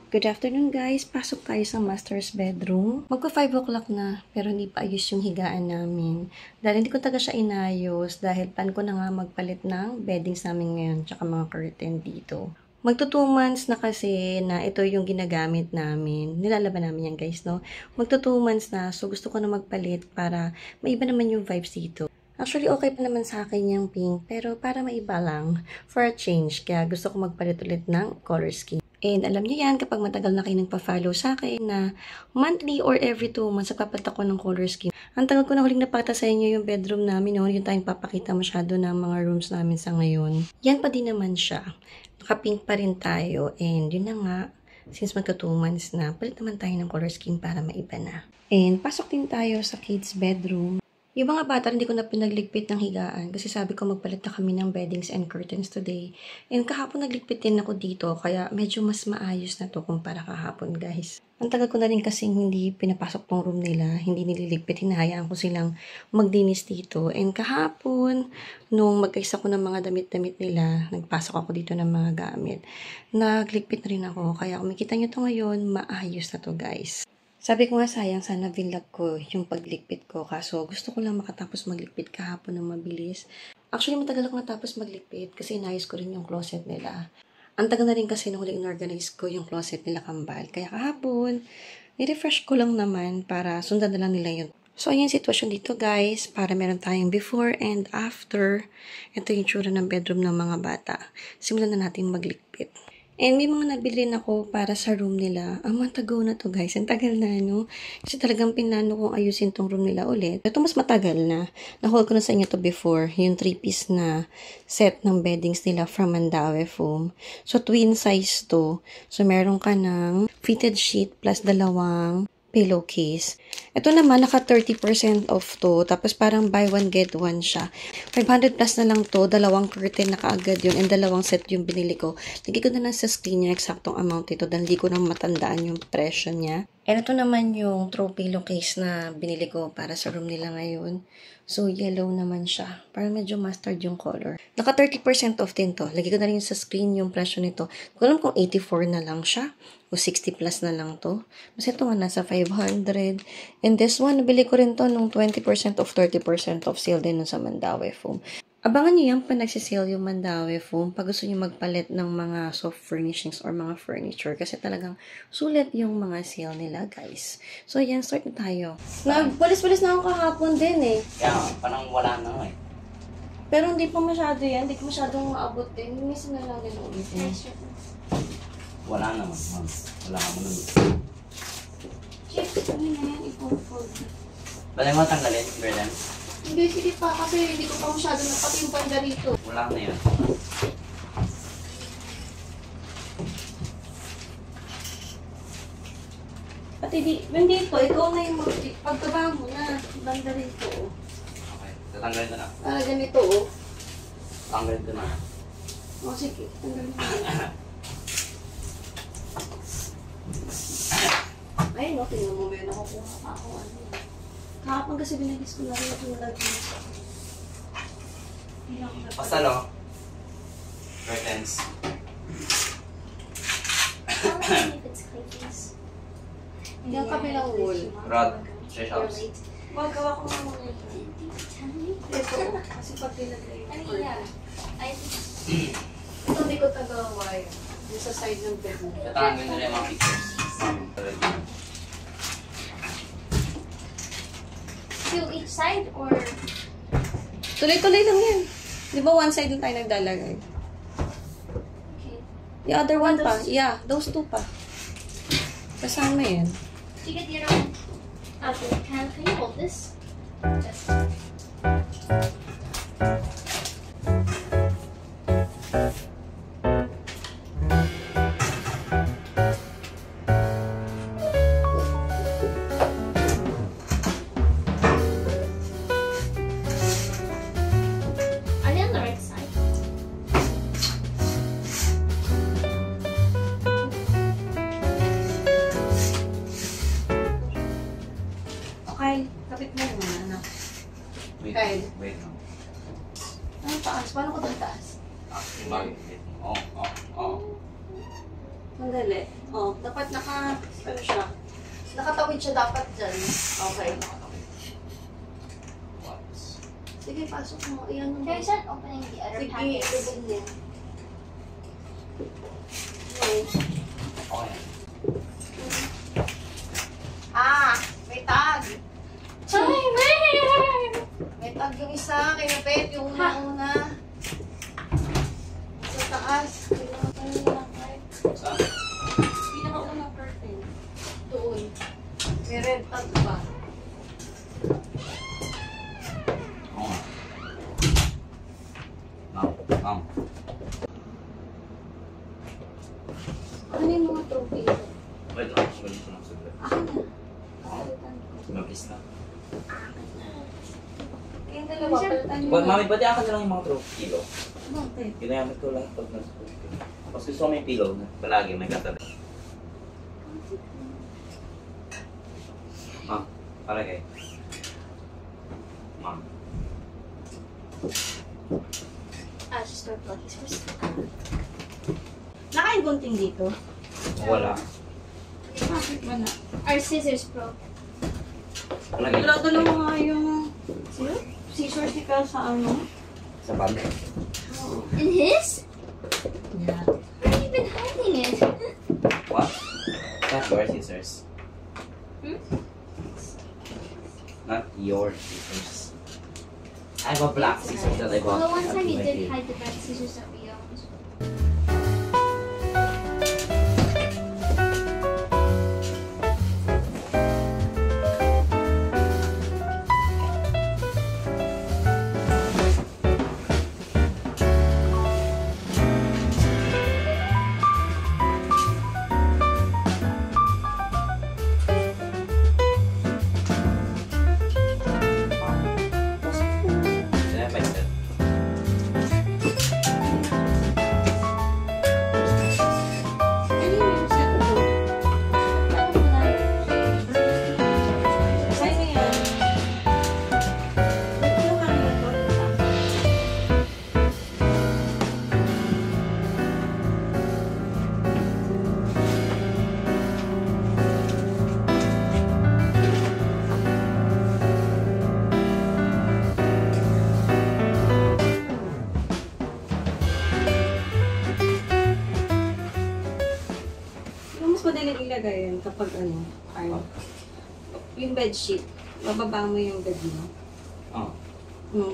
Good afternoon guys! Pasok tayo sa master's bedroom. Magpa 5 o'clock na, pero hindi pa ayos yung higaan namin. Dahil hindi ko taga siya inayos, dahil plan ko na nga magpalit ng beddings namin ngayon, tsaka mga curtain dito. Magto 2 months na kasi na ito yung ginagamit namin. Nilalaban namin yan guys, no? Magto 2 months na, so gusto ko na magpalit para maiba naman yung vibes dito. Actually, okay pa naman sa akin yung pink, pero para maiba lang, for a change, kaya gusto ko magpalit ulit ng color scheme. And alam niyo yan, kapag matagal na kayo nagpa-follow sa akin na monthly or every 2 months, nagpapalit ako ng color scheme. Ang tagal ko na huling napakita sa inyo yung bedroom namin, no? Yung tayong papakita masyado ng mga rooms namin sa ngayon. Yan pa din naman siya. Naka-pink pa rin tayo. And yun na nga, since magka 2 months na, palit naman tayo ng color scheme para maiba na. And pasok din tayo sa kids' bedroom. Yung mga bata, hindi ko na pinagligpit ng higaan kasi sabi ko magpalit na kami ng beddings and curtains today. And kahapon nagligpit din ako dito kaya medyo mas maayos na to kumpara kahapon guys. Ang tagal ko na rin kasing hindi pinapasok tong room nila, hindi nililigpit, hinahayaan ko silang magdinis dito. And kahapon, nung magkaisa ko ng mga damit-damit nila, nagpasok ako dito ng mga gamit. Nagligpit na rin ako kaya kung makita nyo to ngayon, maayos na to guys. Sabi ko nga sayang sana vlog ko yung paglikpit ko kaso gusto ko lang makatapos maglikpit kahapon ng mabilis. Actually matagal ako natapos maglikpit kasi inayos ko rin yung closet nila. Ang tagal na rin kasi nung huli in-organize ko yung closet nila kambal. Kaya kahapon, ni-refresh ko lang naman para sundan na lang nila yun. So ayan yung sitwasyon dito guys, para meron tayong before and after. Ito yung tsura ng bedroom ng mga bata. Simulan na natin maglikpit. And may mga nabili rin ako para sa room nila. Ang matagal na to guys. Ang tagal na, no? Kasi talagang pinano kong ayusin tong room nila ulit. Ito mas matagal na. Na-haul ko na sa inyo to before. Yung 3-piece na set ng beddings nila from Mandaue Foam. So, twin size to. So, meron ka ng fitted sheet plus 2 pillowcase. Ito naman, naka 30% off to. Tapos parang buy one, get one siya. 500 plus na lang to. 2 curtain na kaagad yun. And 2 set yung binili ko. Lagi ko na lang sa screen niya eksaktong amount ito. Dahil di ko na matandaan yung presyo niya. And ito naman yung throw pillowcase na binili ko para sa room nila ngayon. So, yellow naman siya. Parang medyo mustard yung color. Naka 30% off din to. Lagi ko na rin sa screen yung presyo nito. Hindi ko alam kung 84 na lang siya. O 60 plus na lang to. Kasi ito nga nasa 500. And this one, nabili ko rin to nung 20% off, 30% off sale din nun sa Mandaue Foam. Abangan nyo yan pa nagsisale yung Mandaue Foam pag gusto nyo magpalit ng mga soft furnishings or mga furniture. Kasi talagang sulit yung mga sale nila, guys. So, yan, start na tayo. Nagbalis-balis na ako kahapon din eh. Kaya parang wala na eh. Pero hindi pa masyado yan. Hindi ko masyadong maabot din. Minsan na lang din ulit eh. Wala naman, ma'am. Wala ka mo naman. Chef, ano na yan? I-fold. Bala mo tanggalin, Berlan? Hindi, sige pa. Kasi hindi ko pa masyado napati yung banda rito. Wala na yan. Pati dito, ikaw na yung pagkaba mo na. Banda rito, oh. Okay, tatanggalin ko na. Para ganito, oh. Tanggalin ko na. O, sige. Tanggalin mo. Ay, no, tingnan mo, may nakukuha pa ako. Kahapon kasi binagis ko na rin yung lagyan. Basta no? Curtains. Yung kabilang wall. Rod. Stretch out. Wag, gawa ko nga muna ito. Ito, kasi pag pinagay. Ito, hindi ko taga-wire. Yung sa side ng bed. Tatanggalin nila yung mga pictures. To each side or Tuloy-tuloy lang yan. Di ba one side lang tayo nagdalagay? okay. The other one pa. Yeah, those two pa. Kasama yan. Do you get your own? Okay. Can you hold this? Yes. Are they on the right side? Okay, kapit mo naman, anak. Wait, Kyle. wait no. Ano taas? Paano ko doon taas? Wait. Oh. Sandali. Oh, dapat ano siya? Nakatawid siya dapat dyan. Okay. Sige, pasok mo. Iyan mo. Can I start opening the other Sige, packets? ilagay niya. Okay. Okay. Ah! May tag! Ay, man! May tag yung isa, kinapit yung una-una. Sa taas. Saan? Pinakaunang curtain. Doon. May red tag pa. Oo nga. Ma'am. Ano yung mga trophy? Wait lang. Wait lang. Akin na. Palitan ko. Mabilis na. Kayong dalawa, palitan nyo. Mami, pati akin na lang yung mga kilo. Bakit? Ginamit ko lang pag nasa school. Tapos gusto ko may pillow na palagi may katabi. Ma'am, para kayo. Ma'am. I'll just start plugging first. Nakain gunting dito? Wala. Bakit wala? Our scissors broke. Wala kayo. Grado lang mga yung... Scissors ka sa ano? Sa bag. In his? Yeah. Where have you been hiding it? What? Not your scissors. Hmm? Not your scissors. I have a black scissors that I bought. Well, one time you My did favorite. hide the black scissors that we owned. Then I fixed it. Ano yung set ko? Ano mo na? Saan mo yan? Ba't yung ano ito? Yung mas madaling ilagay yan kapag ano, yung bedsheet, bababa mo yung bed mo. Oh.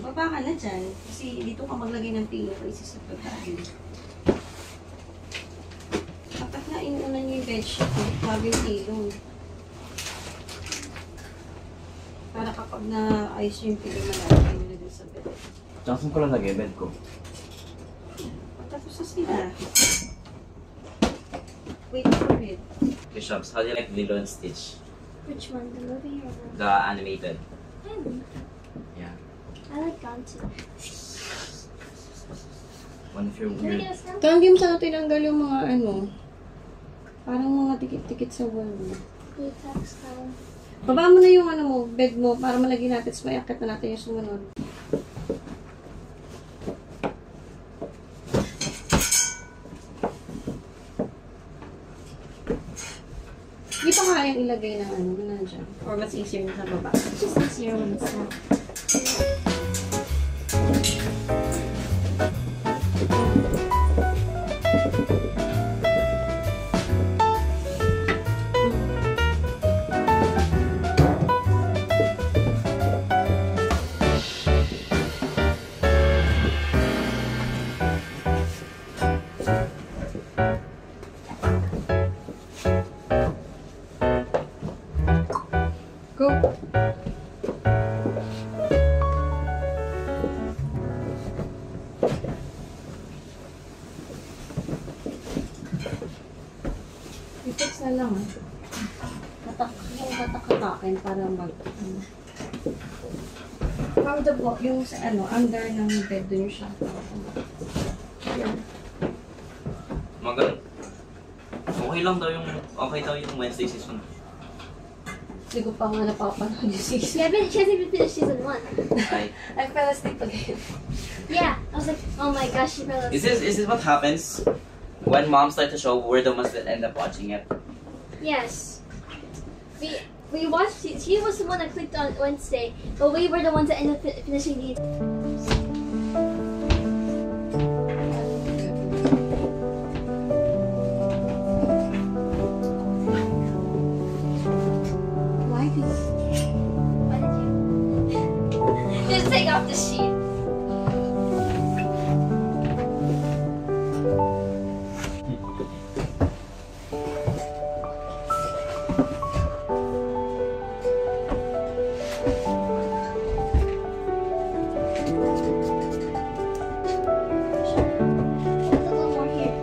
Baba ka na dyan. Kasi dito ka maglagay ng pillow kasi sa pagkain. Kapag na inuuna niyo yung bedsheet, grabe yung pillow. Para kapag na-ayos yung pillow, malalagay nyo na dun sa bed. Johnson ko lang lagay bed ko. Tapos na sila. Wait for it. Bishops, how do you like Lilo and Stitch? Which one? The movie or The animated. Yeah. I like Gone too. One of your Can we weird... get a snack? Tanggim sa tinanggal yung mga ano, parang mga tikit-tikit sa wall mo. Blue text color. Baba mo na yung ano mo, bed mo, para malagyan natin, so mayakit na natin yung sumunod. Hindi pa kayang ilagay ng ano, na dyan. Or mas easier na sa baba. It's just easier when it's not. Go! I-fix na lang ah. Yung katak-katakin para mag... From the block, yung sa ano, under ng bed dun siya. Yan. Magaling. Okay lang daw yung... Okay daw yung Wednesday season. Hindi ko pa nga napapanood yung season. Yeah, but she hasn't even finished season 1. Ay. I fell asleep again. Yeah, I was like, oh my gosh, she fell asleep. Is this what happens when mom started the show, we're the ones that end up watching it. Yes. We watched. She was the one that clicked on Wednesday, but we were the ones that ended up finishing the. Why did Why did you? Just take off the sheet. A little more here.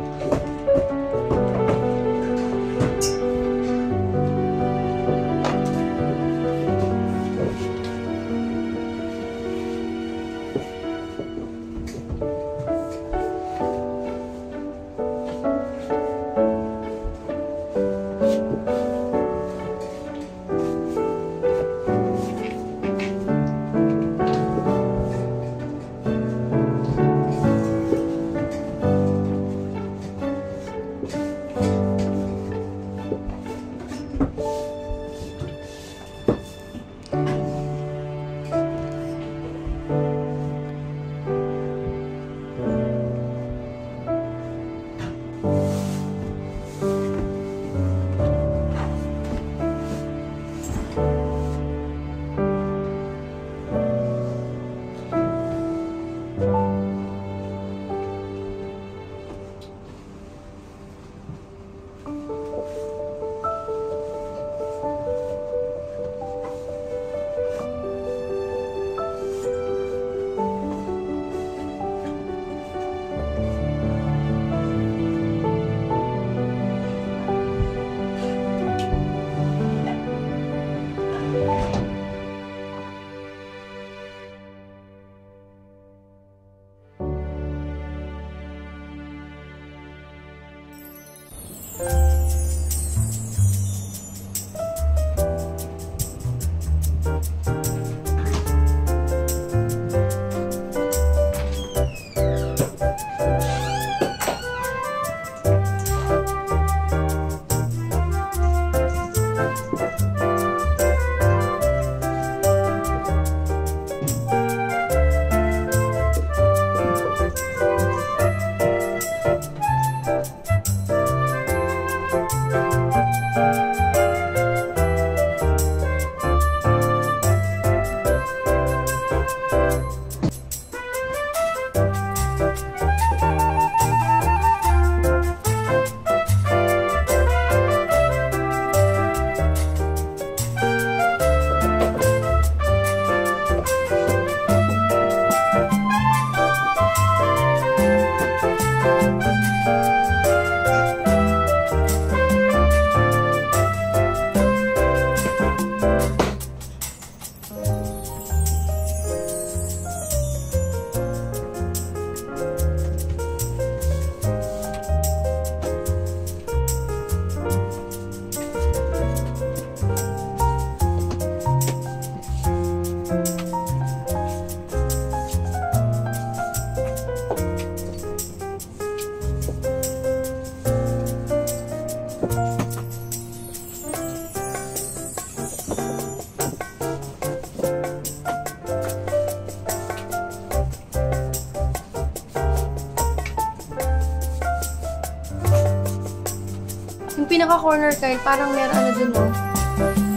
Yung pinaka-corner, Kyle, parang meron ano dun, no?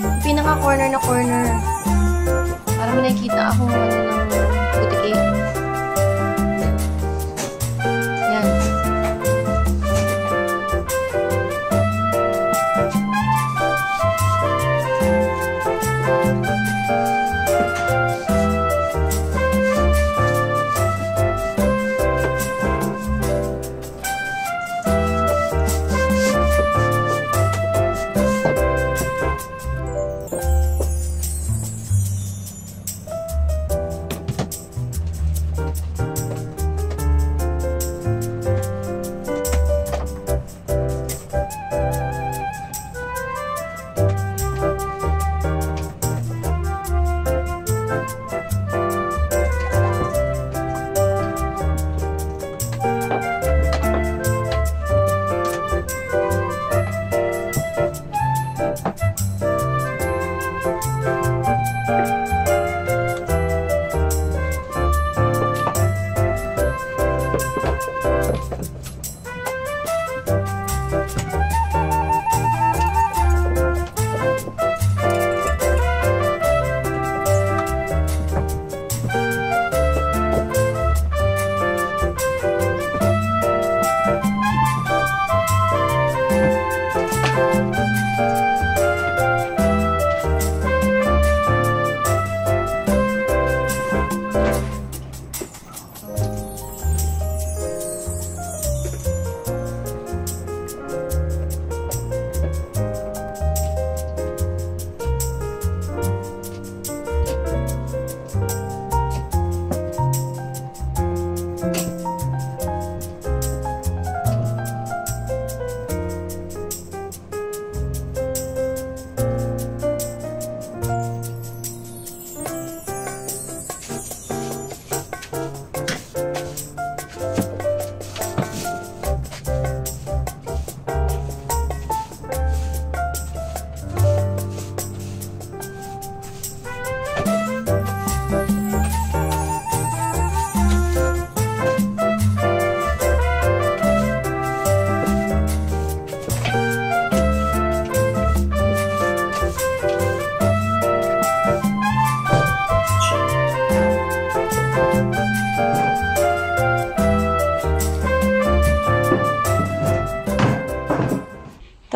Yung pinaka-corner na corner. Parang may nakikita akong ano ng butiki. Yan.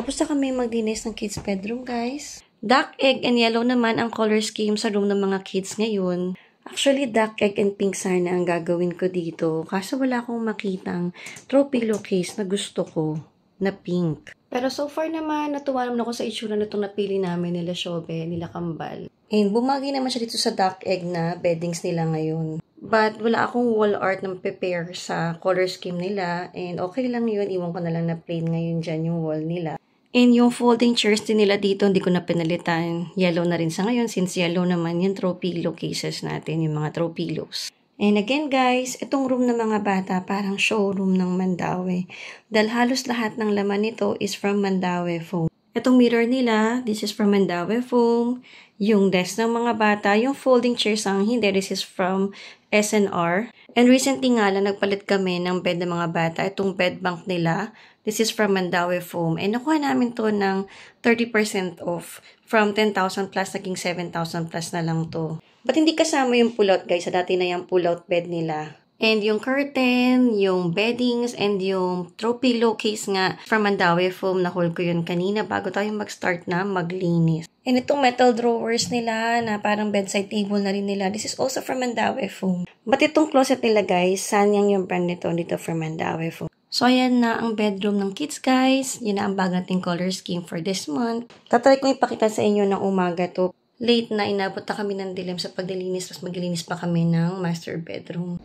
Tapos na kami maglinis ng kids' bedroom, guys. Dark egg and yellow naman ang color scheme sa room ng mga kids ngayon. Actually, dark egg and pink sana ang gagawin ko dito. Kaso wala akong makitang throw pillowcase na gusto ko na pink. Pero so far naman, natuwa naman ako sa itsura na itong napili namin nila Shobe, nila Kambal. And bumagi naman siya dito sa dark egg na beddings nila ngayon. But wala akong wall art na prepare sa color scheme nila. And okay lang yun, iwan ko na lang na plain ngayon dyan yung wall nila. And yung folding chairs din nila dito, hindi ko na pinalitan. Yellow na rin sa ngayon since yellow naman yung throw pillow cases natin, yung mga throw pillows. And again guys, itong room ng mga bata parang showroom ng Mandawi. Dahil halos lahat ng laman nito is from Mandawi Foam. Itong mirror nila, this is from Mandawi Foam. Yung desk ng mga bata, yung folding chairs ang hindi, this is from SNR. And recently nga lang, nagpalit kami ng bed ng mga bata. Itong bed bank nila, this is from Mandawi Foam. And nakuha namin to ng 30% off. From 10,000 plus, naging 7,000 plus na lang to. But hindi kasama yung pull-out guys, sa dati na yung pull-out bed nila. And yung curtain, yung beddings, and yung throw pillowcase nga from Mandawi Foam, na-haul ko yun kanina bago tayo mag-start na maglinis. And itong metal drawers nila na parang bedside table na rin nila, this is also from Mandawi Foam. But itong closet nila guys, Sanyang yung brand nito, dito from Mandawi Foam. So, ayan na ang bedroom ng kids, guys. Yan na ang bago nating color scheme for this month. Tatry kong ipakita sa inyo ng umaga to. Late na, inabot na kami ng dilim sa paglilinis. Tapos maglilinis pa kami ng master bedroom.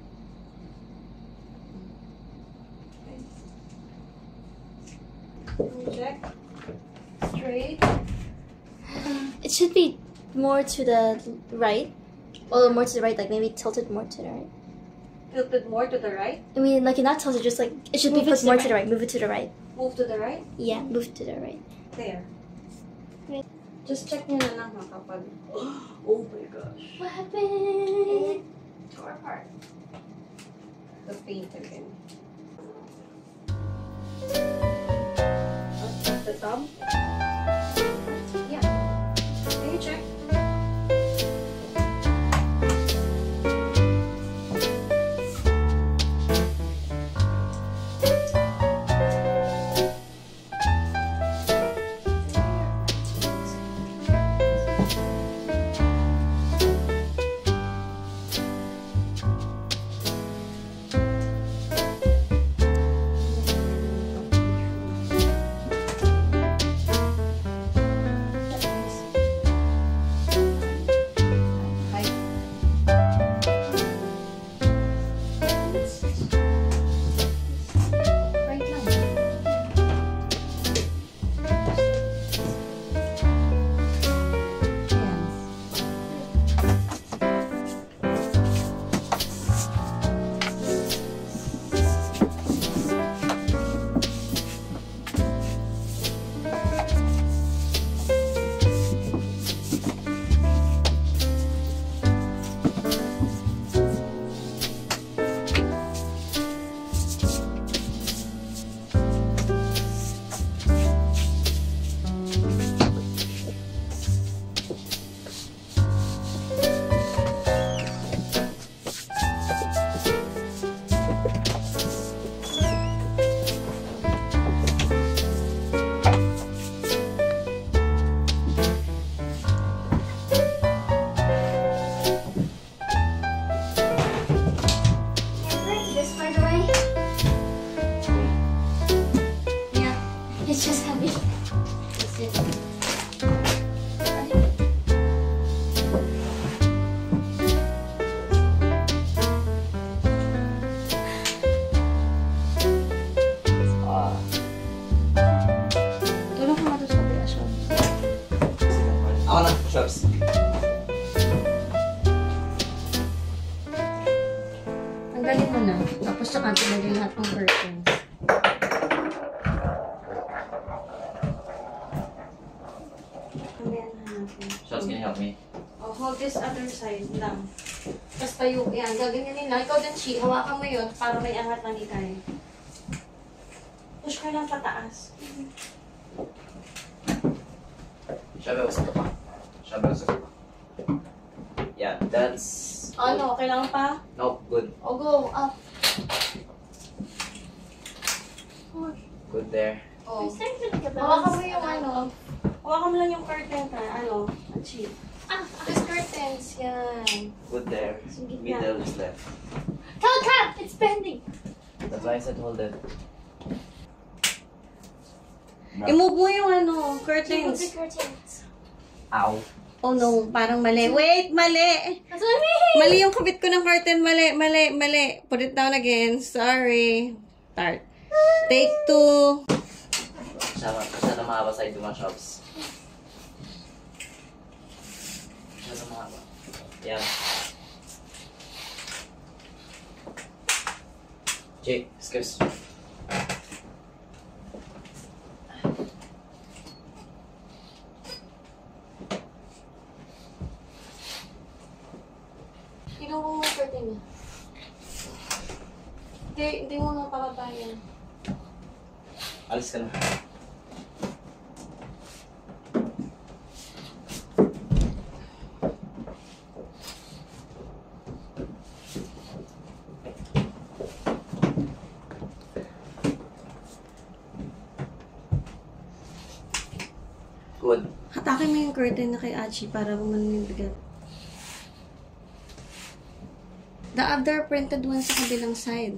Check. Straight. It should be more to the right. Or more to the right, like maybe tilted more to the right. Tilted more to the right. I mean, like not tilted, just like it should be Move it flipped to more the to the right. Move it to the right. Move to the right. Yeah, move to the right. There. Wait. Just check nyo na lang ha kapag... Oh my gosh. What happened? Tore apart. The paint again. The top? Yeah. Can you check? It's just heavy. That's it. Tulong ko matos sa biasyon. Ako na, push-ups. Tanggalin mo na. Tapos saka tanggalin lahat ng curtains. Push-ups, can you help me? Oh, hold this other side lang. Tapos tayo, yan, gaganyanin lang. Ikaw din, Chi, hawakan mo yun para may angat lang ikay. Push ka lang pataas. Shabe, usap ka pa. Shabe, usap ka pa. Yeah, that's... Ano, kailangan pa? Nope, good. O, go, up. Good there. Oh. I'm starting to think about Hawakan mo yung ano. Hawakan mo lang yung curtain ka. Ano? Achieve. These curtains. Yan. Good there. Sige na. Middle is left. Cut! It's bending. That's why I said hold it. I-move mo yung ano, Move curtains. the curtains. Ow. Oh no, parang mali. Wait, mali! That's what I mean. Mali yung kabit ko ng curtain. Mali. Put it down again. Sorry. Start. Take 2. Masyado mahaba side yung mga shops. Masyado mahaba. Yan. Jake, excuse. Kinuha mo yung curtain niya. Hindi mo mapapaba yan. Alis ka na. Good. Hatakin mo yung curtain na kay Achi para gumanon yung bigat. The other printed one sa kabilang side.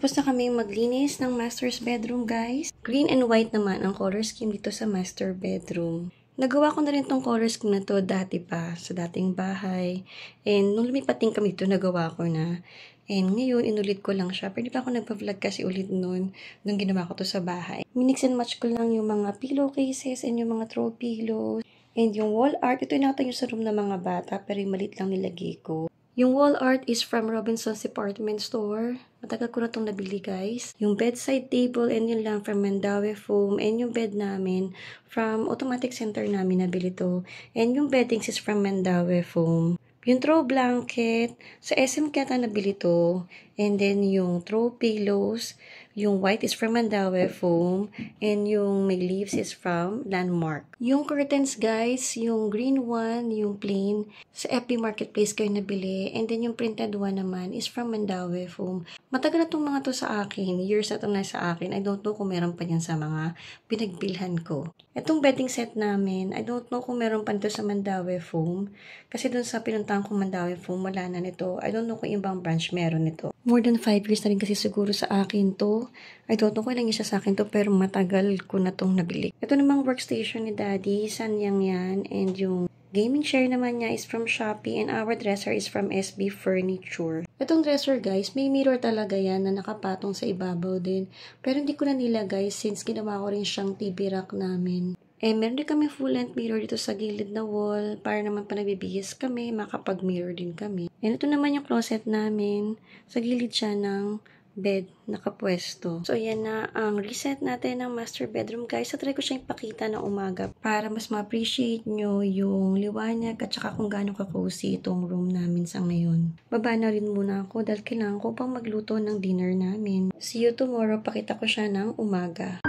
Tapos na kami maglinis ng master's bedroom, guys. Green and white naman ang color scheme dito sa master bedroom. Nagawa ko na rin tong color scheme na to dati pa, sa dating bahay. And nung lumipat din kami dito, nagawa ko na. And ngayon, inulit ko lang siya. Pero di pa ako nagpa-vlog kasi ulit nung ginawa ko to sa bahay. Minix and match ko lang yung mga pillowcases and yung mga throw pillows. And yung wall art, ito yung nakatayo sa room ng mga bata, pero yung malit lang nilagay ko. Yung wall art is from Robinson's Department Store. Matagal ko na itong nabili, guys. Yung bedside table and yun lang from Mandaue Foam. And yung bed namin from Automatic Center namin nabili to. And yung beddings is from Mandaue Foam. Yung throw blanket, sa SM kaya nabili to. And then yung throw pillows, yung white is from Mandaue Foam. And yung may leaves is from Landmark. Yung curtains, guys, yung green one, yung plain, sa FB Marketplace kayo nabili. And then yung printed one naman is from Mandaue Foam. Matagal na itong mga to sa akin. Years na itong nasa akin. I don't know kung meron pa yan sa mga pinagbilhan ko. Itong bedding set namin, I don't know kung meron pa nito sa Mandaue Foam. Kasi dun sa pinuntahan kong Mandaue Foam, wala na nito. I don't know kung ibang branch meron nito. More than 5 years na rin kasi siguro sa akin to. I don't know kung ilang isa sa akin to, pero matagal ko na tong nabili. Ito namang workstation ni Daddy, Sanyang yan. And yung gaming chair naman niya is from Shopee and our dresser is from SB Furniture. Itong dresser, guys, may mirror talaga yan na nakapatong sa ibabaw din. Pero hindi ko na nilagay since ginawa ko rin siyang TV rack namin. Eh, meron din kami full-length mirror dito sa gilid na wall para naman pa nagbibihis kami, makapag-mirror din kami. And ito naman yung closet namin. Sa gilid siya ng bed nakapwesto. So, yan na ang reset natin ng master bedroom, guys. So, try ko siyang ipakita na umaga para mas ma-appreciate nyo yung liwanag at saka kung gaano ka-cozy itong room namin sa ngayon. Baba na rin muna ako dahil kailangan ko pang magluto ng dinner namin. See you tomorrow. Pakita ko siya ng umaga.